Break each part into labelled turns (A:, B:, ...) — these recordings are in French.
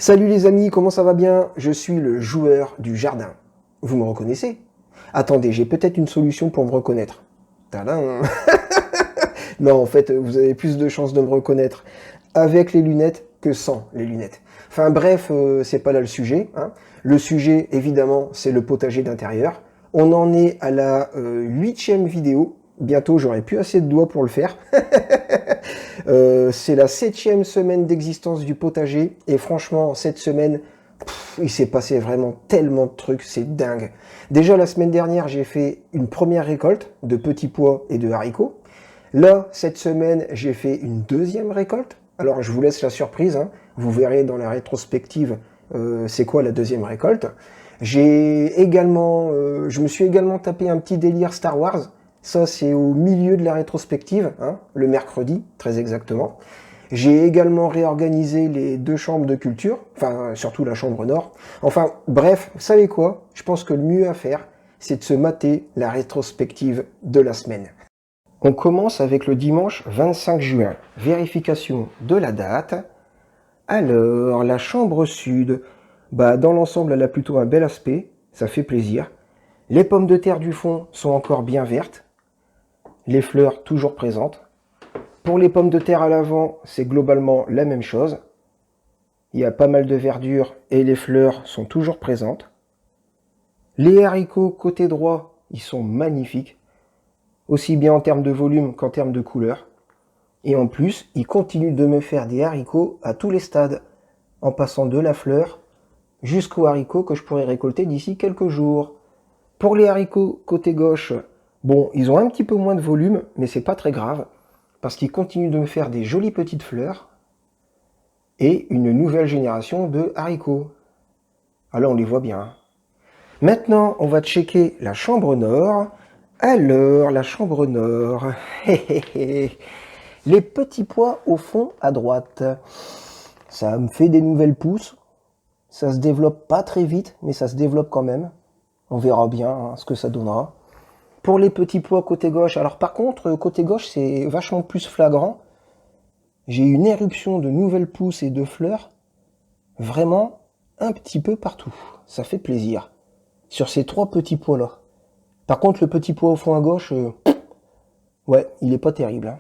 A: Salut les amis, comment ça va bien? Je suis le joueur du jardin. Vous me reconnaissez? Attendez, j'ai peut-être une solution pour me reconnaître. Tadam! Non, en fait, vous avez plus de chances de me reconnaître avec les lunettes que sans les lunettes. Enfin bref, c'est pas là le sujet, hein. Le sujet, évidemment, c'est le potager d'intérieur. On en est à la 8e vidéo. Bientôt, j'aurai plus assez de doigts pour le faire. C'est la 7e semaine d'existence du potager. Et franchement, cette semaine, il s'est passé vraiment tellement de trucs, c'est dingue. Déjà, la semaine dernière, j'ai fait une première récolte de petits pois et de haricots. Là, cette semaine, j'ai fait une deuxième récolte. Alors, je vous laisse la surprise, hein. Vous verrez dans la rétrospective c'est quoi la deuxième récolte. Je me suis également tapé un petit délire Star Wars. Ça, c'est au milieu de la rétrospective, hein, le mercredi, très exactement. J'ai également réorganisé les 2 chambres de culture, enfin, surtout la chambre nord. Enfin, bref, vous savez quoi? Je pense que le mieux à faire, c'est de se mater la rétrospective de la semaine. On commence avec le dimanche 25 juin. Vérification de la date. Alors, la chambre sud, dans l'ensemble, elle a plutôt un bel aspect, ça fait plaisir. Les pommes de terre du fond sont encore bien vertes. Les fleurs toujours présentes. Pour les pommes de terre à l'avant, c'est globalement la même chose. Il y a pas mal de verdure et les fleurs sont toujours présentes. Les haricots côté droit, ils sont magnifiques, aussi bien en termes de volume qu'en termes de couleur. Et en plus, ils continuent de me faire des haricots à tous les stades, en passant de la fleur jusqu'aux haricots que je pourrai récolter d'ici quelques jours. Pour les haricots côté gauche, bon, ils ont un petit peu moins de volume, mais c'est pas très grave, parce qu'ils continuent de me faire des jolies petites fleurs et une nouvelle génération de haricots. Alors on les voit bien. Maintenant, on va checker la chambre nord. Alors, la chambre nord. Les petits pois au fond à droite. Ça me fait des nouvelles pousses. Ça se développe pas très vite, mais ça se développe quand même. On verra bien hein, ce que ça donnera. Pour les petits pois côté gauche, alors par contre, côté gauche, c'est vachement plus flagrant. J'ai une éruption de nouvelles pousses et de fleurs, vraiment un petit peu partout. Ça fait plaisir. Sur ces 3 petits pois-là. Par contre, le petit pois au fond à gauche, ouais, il est pas terrible. Hein.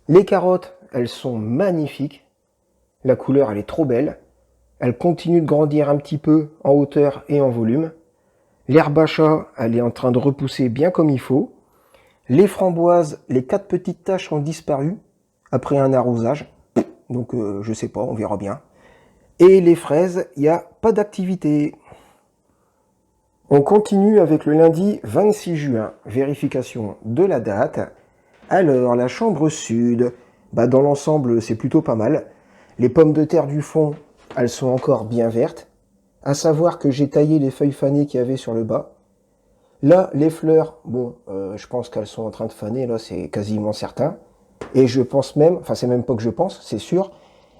A: Les carottes, elles sont magnifiques. La couleur, elle est trop belle. Elle continue de grandir un petit peu en hauteur et en volume. L'herbe à chat, elle est en train de repousser bien comme il faut. Les framboises, les 4 petites taches ont disparu après un arrosage. Donc je sais pas, on verra bien. Et les fraises, il n'y a pas d'activité. On continue avec le lundi 26 juin. Vérification de la date. Alors, la chambre sud, dans l'ensemble, c'est plutôt pas mal. Les pommes de terre du fond, elles sont encore bien vertes. À savoir que j'ai taillé les feuilles fanées qu'il y avait sur le bas. Là, les fleurs, bon, je pense qu'elles sont en train de faner, là, c'est quasiment certain. Et je pense même, enfin c'est même pas que je pense, c'est sûr,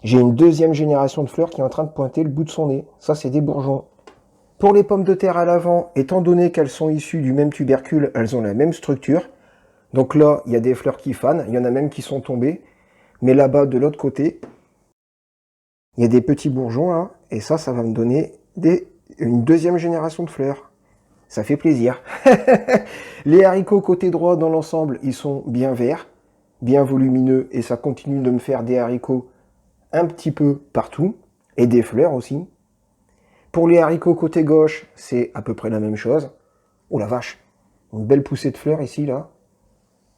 A: j'ai une deuxième génération de fleurs qui est en train de pointer le bout de son nez. Ça, c'est des bourgeons. Pour les pommes de terre à l'avant, étant donné qu'elles sont issues du même tubercule, elles ont la même structure. Donc là, il y a des fleurs qui fanent, il y en a même qui sont tombées. Mais là-bas, de l'autre côté, il y a des petits bourgeons là, et ça va me donner une deuxième génération de fleurs. Ça fait plaisir. Les haricots côté droit dans l'ensemble, ils sont bien verts, bien volumineux, et ça continue de me faire des haricots un petit peu partout, et des fleurs aussi. Pour les haricots côté gauche, c'est à peu près la même chose. Oh la vache, une belle poussée de fleurs ici, là.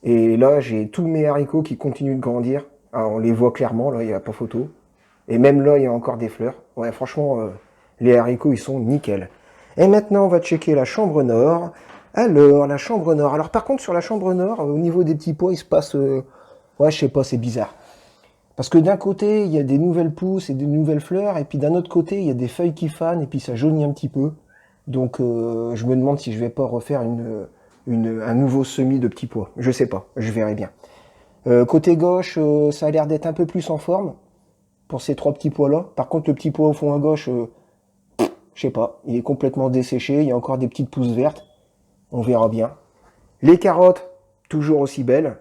A: Et là, j'ai tous mes haricots qui continuent de grandir. Alors, on les voit clairement, là, il n'y a pas photo. Et même là, il y a encore des fleurs. Ouais, franchement, les haricots, ils sont nickel. Et maintenant, on va checker la chambre nord. Alors, la chambre nord. Alors, par contre, sur la chambre nord, au niveau des petits pois, il se passe... ouais, je sais pas, c'est bizarre. Parce que d'un côté, il y a des nouvelles pousses et des nouvelles fleurs, et puis d'un autre côté, il y a des feuilles qui fanent, et puis ça jaunit un petit peu. Donc, je me demande si je vais pas refaire un nouveau semis de petits pois. Je sais pas, je verrai bien. Côté gauche, ça a l'air d'être un peu plus en forme, pour ces 3 petits pois-là. Par contre, le petit pois au fond à gauche, je sais pas, il est complètement desséché, il y a encore des petites pousses vertes. On verra bien. Les carottes, toujours aussi belles.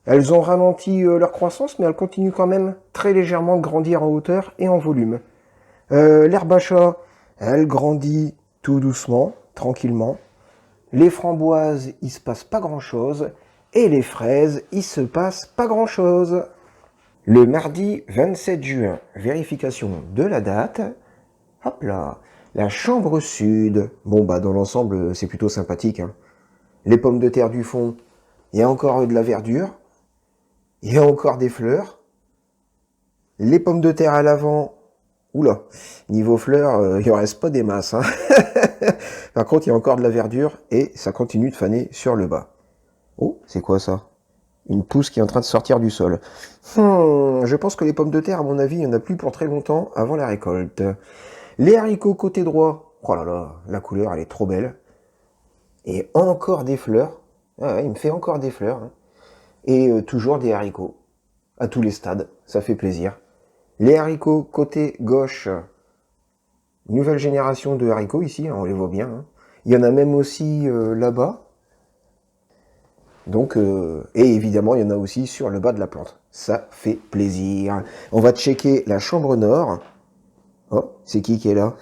A: Elles ont ralenti leur croissance, mais elles continuent quand même très légèrement de grandir en hauteur et en volume. L'herbe à chat, elle grandit tout doucement, tranquillement. Les framboises, il se passe pas grand-chose. Et les fraises, il se passe pas grand-chose. Le mardi 27 juin, vérification de la date. Hop là, la chambre sud. Bon bah dans l'ensemble, c'est plutôt sympathique, hein. Les pommes de terre du fond, il y a encore de la verdure. Il y a encore des fleurs. Les pommes de terre à l'avant, oula, niveau fleurs, il en reste pas des masses, hein. Par contre, il y a encore de la verdure et ça continue de faner sur le bas. Oh, c'est quoi ça? Une pousse qui est en train de sortir du sol. Je pense que les pommes de terre, à mon avis, il n'y en a plus pour très longtemps avant la récolte. Les haricots côté droit, oh là là, la couleur, elle est trop belle. Et encore des fleurs. Ah ouais, il me fait encore des fleurs, hein. Et toujours des haricots. À tous les stades, ça fait plaisir. Les haricots côté gauche, nouvelle génération de haricots ici, hein, on les voit bien, hein. Il y en a même aussi là-bas. Donc, et évidemment, il y en a aussi sur le bas de la plante. Ça fait plaisir. On va checker la chambre nord. Oh, c'est qui est là?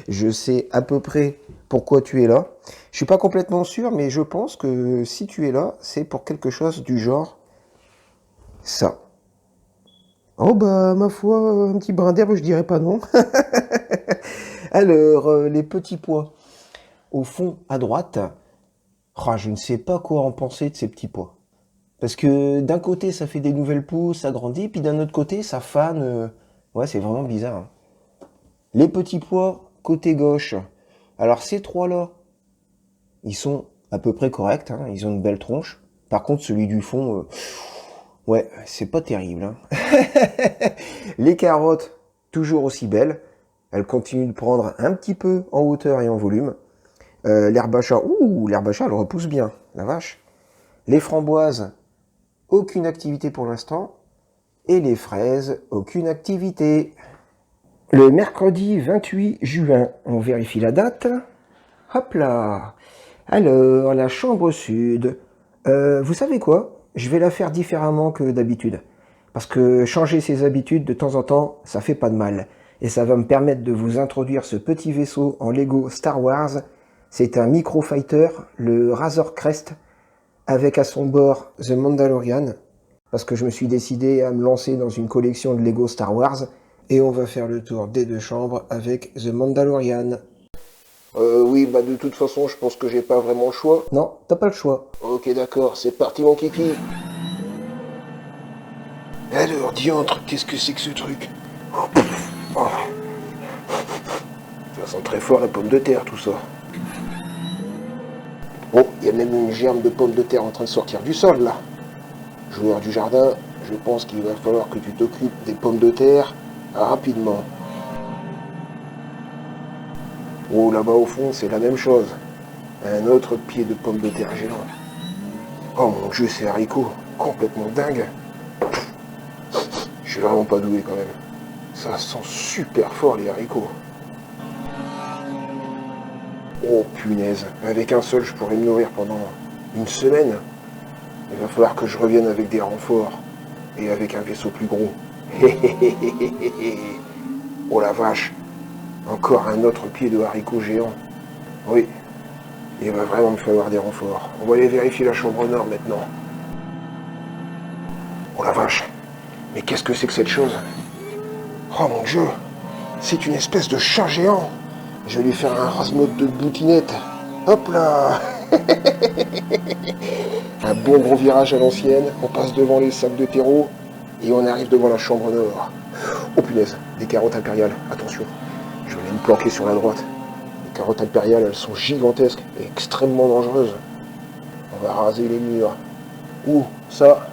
A: Je sais à peu près pourquoi tu es là. Je suis pas complètement sûr, mais je pense que si tu es là, c'est pour quelque chose du genre ça. Oh bah, ma foi, un petit brin d'herbe, je dirais pas non. Alors, les petits pois. Au fond, à droite, oh, je ne sais pas quoi en penser de ces petits pois. Parce que d'un côté, ça fait des nouvelles pousses, ça grandit, puis d'un autre côté, ça fane. Ouais, c'est vraiment bizarre, hein. Les petits pois, côté gauche. Alors, ces trois-là, ils sont à peu près corrects, hein, ils ont une belle tronche. Par contre, celui du fond, ouais, c'est pas terrible, hein. Les carottes, toujours aussi belles. Elles continuent de prendre un petit peu en hauteur et en volume. L'herbe à chat, ouh, l'herbe à chat, elle repousse bien, la vache. Les framboises, aucune activité pour l'instant. Et les fraises, aucune activité. Le mercredi 28 juin, on vérifie la date. Hop là. Alors, la chambre sud. Vous savez quoi? Je vais la faire différemment que d'habitude. Parce que changer ses habitudes de temps en temps, ça fait pas de mal. Et ça va me permettre de vous introduire ce petit vaisseau en Lego Star Wars. C'est un microfighter, le Razor Crest, avec à son bord The Mandalorian. Parce que je me suis décidé à me lancer dans une collection de Lego Star Wars. Et on va faire le tour des deux chambres avec The Mandalorian. Oui, bah de toute façon, je pense que j'ai pas vraiment le choix. Non, t'as pas le choix. Ok, d'accord, c'est parti mon kiki. Alors, diantre, qu'est-ce que c'est que ce truc? Oh. Ça sent très fort la pomme de terre, tout ça. Oh, il y a même une germe de pomme de terre en train de sortir du sol, là. Joueur du jardin, je pense qu'il va falloir que tu t'occupes des pommes de terre rapidement. Oh, là-bas au fond, c'est la même chose. Un autre pied de pomme de terre géant. Oh mon dieu, ces haricots, complètement dingue. Je suis vraiment pas doué quand même. Ça sent super fort les haricots. Oh punaise, avec un seul, je pourrais me nourrir pendant une semaine. Il va falloir que je revienne avec des renforts et avec un vaisseau plus gros. Oh la vache, encore un autre pied de haricots géant. Oui, il va vraiment me falloir des renforts. On va aller vérifier la chambre nord maintenant. Oh la vache, mais qu'est-ce que c'est que cette chose? Oh mon dieu, c'est une espèce de chat géant. Je vais lui faire un rase-mode de boutinette. Hop là. Un bon gros virage à l'ancienne, on passe devant les sacs de terreau et on arrive devant la chambre nord. Oh punaise, des carottes impériales, attention. Je vais aller me planquer sur la droite. Les carottes impériales, elles sont gigantesques et extrêmement dangereuses. On va raser les murs. Ouh, ça,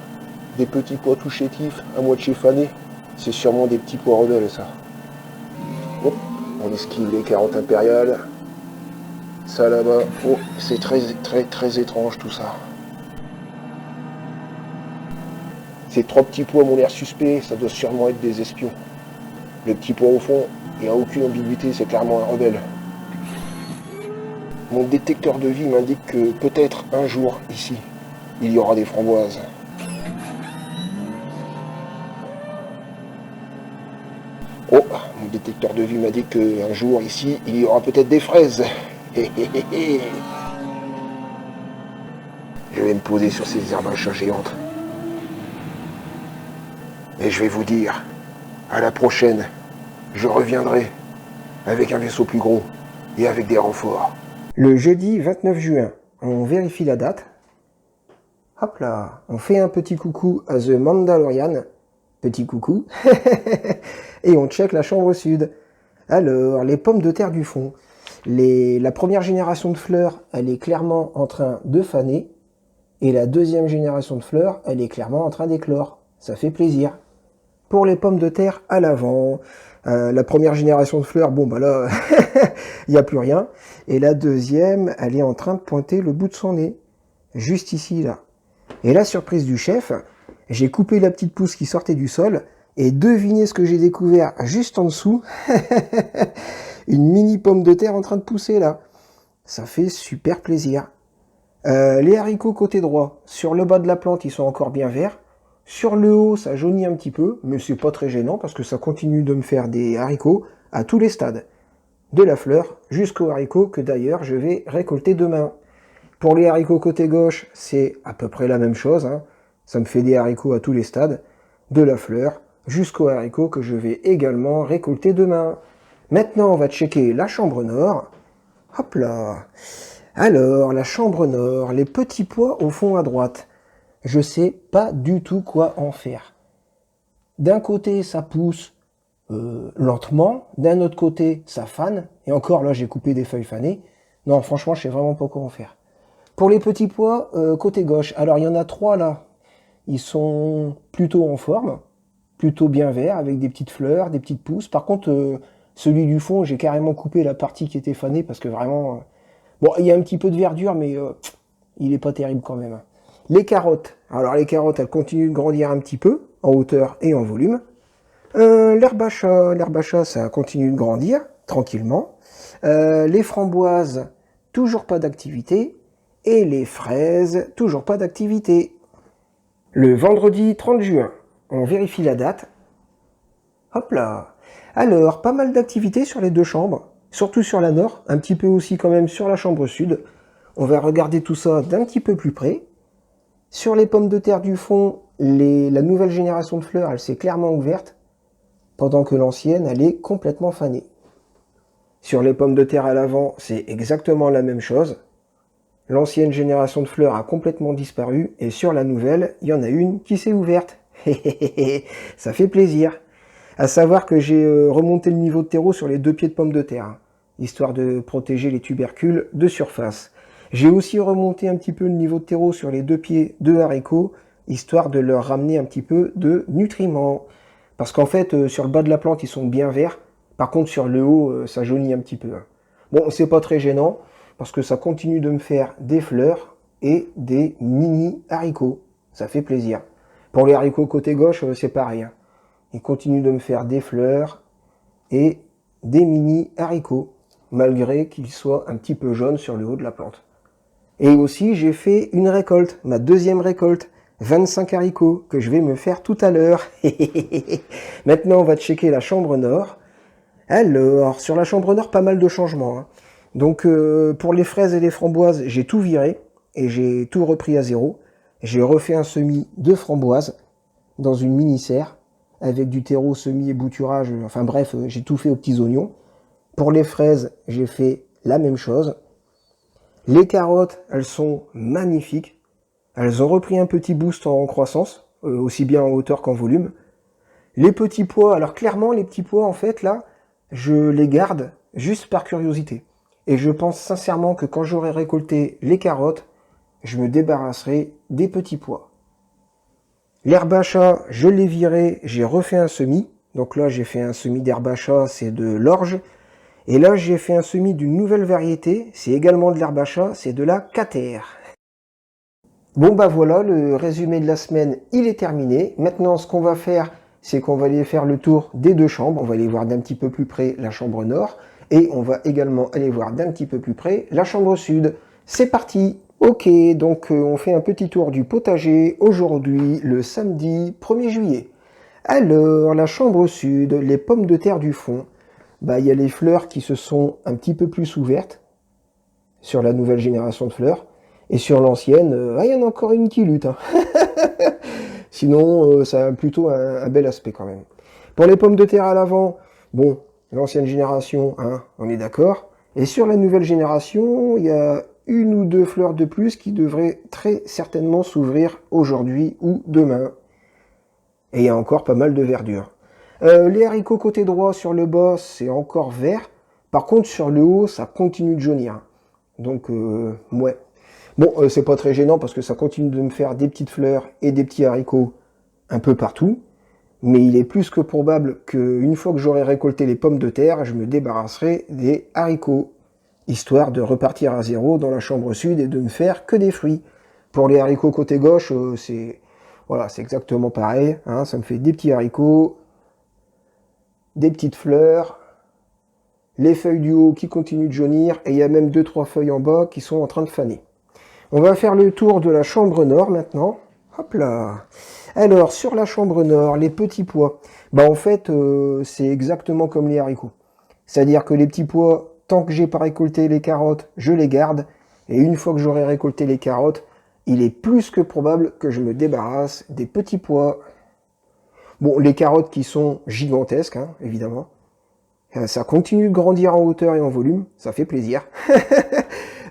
A: des petits pois tout chétifs, à moitié fanés. C'est sûrement des petits pois rebelles, ça. Hop, on esquive les carottes impériales. Ça là-bas, oh, c'est très étrange tout ça. Ces trois petits pois m'ont l'air suspects, ça doit sûrement être des espions. Le petit pois au fond, il n'y a aucune ambiguïté, c'est clairement un rebelle. Mon détecteur de vie m'indique que peut-être un jour, ici, il y aura des framboises. Oh, mon détecteur de vue m'a dit qu'un jour, ici, il y aura peut-être des fraises. Je vais me poser sur ces herbes à chat géantes. Et je vais vous dire, à la prochaine, je reviendrai avec un vaisseau plus gros et avec des renforts. Le jeudi 29 juin, on vérifie la date. Hop là, on fait un petit coucou à The Mandalorian. Petit coucou. Et on check la chambre sud. Alors, les pommes de terre du fond. La première génération de fleurs, elle est clairement en train de faner. Et la deuxième génération de fleurs, elle est clairement en train d'éclore. Ça fait plaisir. Pour les pommes de terre à l'avant, la première génération de fleurs, bon bah là, il n'y a plus rien. Et la deuxième, elle est en train de pointer le bout de son nez. Juste ici, là. Et la surprise du chef, j'ai coupé la petite pousse qui sortait du sol, et devinez ce que j'ai découvert juste en dessous. Une mini pomme de terre en train de pousser, là. Ça fait super plaisir. Les haricots côté droit, sur le bas de la plante, ils sont encore bien verts. Sur le haut, ça jaunit un petit peu, mais c'est pas très gênant parce que ça continue de me faire des haricots à tous les stades. De la fleur jusqu'aux haricots que d'ailleurs je vais récolter demain. Pour les haricots côté gauche, c'est à peu près la même chose. Hein. Ça me fait des haricots à tous les stades. De la fleur jusqu'aux haricots que je vais également récolter demain. Maintenant, on va checker la chambre nord. Hop là. Alors, la chambre nord, les petits pois au fond à droite. Je sais pas du tout quoi en faire. D'un côté, ça pousse lentement. D'un autre côté, ça fane. Et encore, là, j'ai coupé des feuilles fanées. Non, franchement, je sais vraiment pas quoi en faire. Pour les petits pois, côté gauche, alors il y en a 3 là. Ils sont plutôt en forme, plutôt bien verts, avec des petites fleurs, des petites pousses. Par contre, celui du fond, j'ai carrément coupé la partie qui était fanée parce que vraiment... bon, il y a un petit peu de verdure, mais il est pas terrible quand même. Les carottes. Alors les carottes, elles continuent de grandir un petit peu, en hauteur et en volume. L'herbe à chat, ça continue de grandir, tranquillement. Les framboises, toujours pas d'activité. Et les fraises, toujours pas d'activité. Le vendredi 30 juin, on vérifie la date. Hop là. Alors, pas mal d'activités sur les deux chambres, surtout sur la nord, un petit peu aussi quand même sur la chambre sud. On va regarder tout ça d'un petit peu plus près. Sur les pommes de terre du fond, la nouvelle génération de fleurs, elle s'est clairement ouverte, pendant que l'ancienne, elle est complètement fanée. Sur les pommes de terre à l'avant, c'est exactement la même chose. L'ancienne génération de fleurs a complètement disparu, et sur la nouvelle, il y en a une qui s'est ouverte. Ça fait plaisir. À savoir que j'ai remonté le niveau de terreau sur les 2 pieds de pommes de terre, hein, histoire de protéger les tubercules de surface. J'ai aussi remonté un petit peu le niveau de terreau sur les 2 pieds de haricots, histoire de leur ramener un petit peu de nutriments. Parce qu'en fait, sur le bas de la plante, ils sont bien verts. Par contre, sur le haut, ça jaunit un petit peu. Hein. Bon, c'est pas très gênant, parce que ça continue de me faire des fleurs et des mini haricots. Ça fait plaisir. Pour les haricots côté gauche, c'est pareil. Hein. Ils continuent de me faire des fleurs et des mini haricots, malgré qu'ils soient un petit peu jaunes sur le haut de la plante. Et aussi, j'ai fait une récolte, ma deuxième récolte, 25 haricots, que je vais me faire tout à l'heure. Maintenant, on va checker la chambre nord. Alors, sur la chambre nord, pas mal de changements. Hein. Donc, pour les fraises et les framboises, j'ai tout viré et j'ai tout repris à zéro. J'ai refait un semis de framboises dans une mini-serre avec du terreau, semis et bouturage. Enfin bref, j'ai tout fait aux petits oignons. Pour les fraises, j'ai fait la même chose. Les carottes, elles sont magnifiques. Elles ont repris un petit boost en croissance, aussi bien en hauteur qu'en volume. Les petits pois, alors clairement, les petits pois, en fait, là, je les garde juste par curiosité. Et je pense sincèrement que quand j'aurai récolté les carottes, je me débarrasserai des petits pois. L'herbe à chat, je l'ai viré, j'ai refait un semis. Donc là, j'ai fait un semis d'herbe à chat, c'est de l'orge. Et là, j'ai fait un semis d'une nouvelle variété, c'est également de l'herbe à chat, c'est de la cater. Bon bah voilà, le résumé de la semaine, il est terminé. Maintenant, ce qu'on va faire, c'est qu'on va aller faire le tour des deux chambres. On va aller voir d'un petit peu plus près la chambre nord. Et on va également aller voir d'un petit peu plus près la chambre sud. C'est parti! Ok, donc on fait un petit tour du potager aujourd'hui, le samedi 1er juillet. Alors, la chambre sud, les pommes de terre du fond. Bah, il y a les fleurs qui se sont un petit peu plus ouvertes sur la nouvelle génération de fleurs. Et sur l'ancienne, il y en a encore une qui lutte, hein. Sinon, ça a plutôt un bel aspect quand même. Pour les pommes de terre à l'avant, bon, l'ancienne génération, hein, on est d'accord. Et sur la nouvelle génération, il y a une ou deux fleurs de plus qui devraient très certainement s'ouvrir aujourd'hui ou demain. Et il y a encore pas mal de verdure. Les haricots côté droit sur le bas, c'est encore vert. Par contre, sur le haut, ça continue de jaunir. Donc, ouais. Bon, c'est pas très gênant parce que ça continue de me faire des petites fleurs et des petits haricots un peu partout. Mais il est plus que probable qu'une fois que j'aurai récolté les pommes de terre, je me débarrasserai des haricots, histoire de repartir à zéro dans la chambre sud et de ne faire que des fruits. Pour les haricots côté gauche, c'est voilà, c'est exactement pareil, hein, ça me fait des petits haricots, des petites fleurs, les feuilles du haut qui continuent de jaunir, et il y a même 2-3 feuilles en bas qui sont en train de faner. On va faire le tour de la chambre nord maintenant. Hop là. Alors, sur la chambre nord, les petits pois. Bah en fait, c'est exactement comme les haricots. C'est-à-dire que les petits pois, tant que j'ai pas récolté les carottes, je les garde. Et une fois que j'aurai récolté les carottes, il est plus que probable que je me débarrasse des petits pois. Bon, les carottes qui sont gigantesques, hein, évidemment. Ça continue de grandir en hauteur et en volume, ça fait plaisir.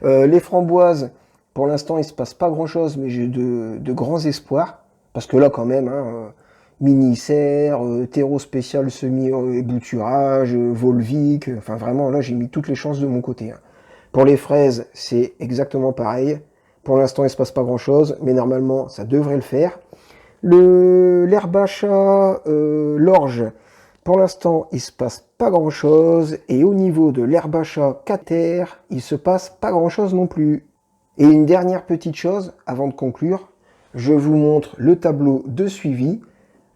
A: Les framboises, pour l'instant, il se passe pas grand-chose, mais j'ai de grands espoirs. Parce que là, quand même, hein, mini-serre, terreau spécial semi-ébouturage, Volvic, enfin vraiment, là, j'ai mis toutes les chances de mon côté, hein. Pour les fraises, c'est exactement pareil. Pour l'instant, il se passe pas grand-chose, mais normalement, ça devrait le faire. L'herbe à chat, l'orge, pour l'instant, il se passe pas grand-chose. Et au niveau de l'herbe à chat cater, il se passe pas grand-chose non plus. Et une dernière petite chose, avant de conclure, je vous montre le tableau de suivi.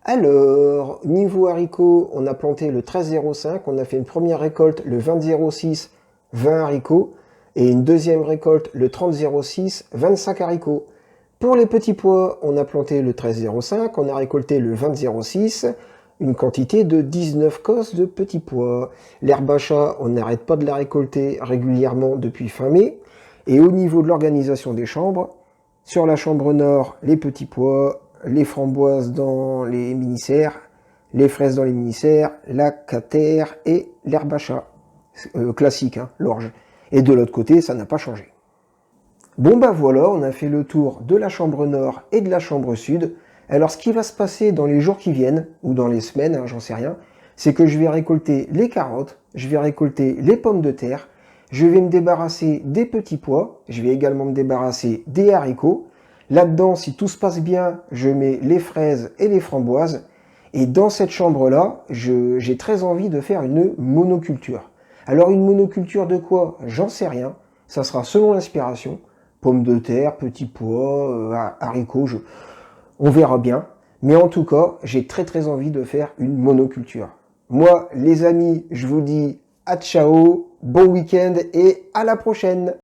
A: Alors, niveau haricots, on a planté le 13,05, on a fait une première récolte le 20,06, 20 haricots, et une deuxième récolte le 30,06, 25 haricots. Pour les petits pois, on a planté le 13,05, on a récolté le 20,06, une quantité de 19 cosses de petits pois. L'herbe à chat, on n'arrête pas de la récolter régulièrement depuis fin mai. Et au niveau de l'organisation des chambres, sur la chambre nord, les petits pois, les framboises dans les mini-serres, les fraises dans les mini-serres, la cater et l'herbe à chat. Classique, hein, l'orge. Et de l'autre côté, ça n'a pas changé. Bon bah voilà, on a fait le tour de la chambre nord et de la chambre sud. Alors ce qui va se passer dans les jours qui viennent, ou dans les semaines, hein, j'en sais rien, c'est que je vais récolter les carottes, je vais récolter les pommes de terre, je vais me débarrasser des petits pois, je vais également me débarrasser des haricots. Là-dedans, si tout se passe bien, je mets les fraises et les framboises. Et dans cette chambre-là, j'ai très envie de faire une monoculture. Alors une monoculture de quoi? J'en sais rien. Ça sera selon l'inspiration. Pommes de terre, petits pois, haricots, on verra bien. Mais en tout cas, j'ai très envie de faire une monoculture. Moi, les amis, je vous dis à ciao, bon week-end et à la prochaine!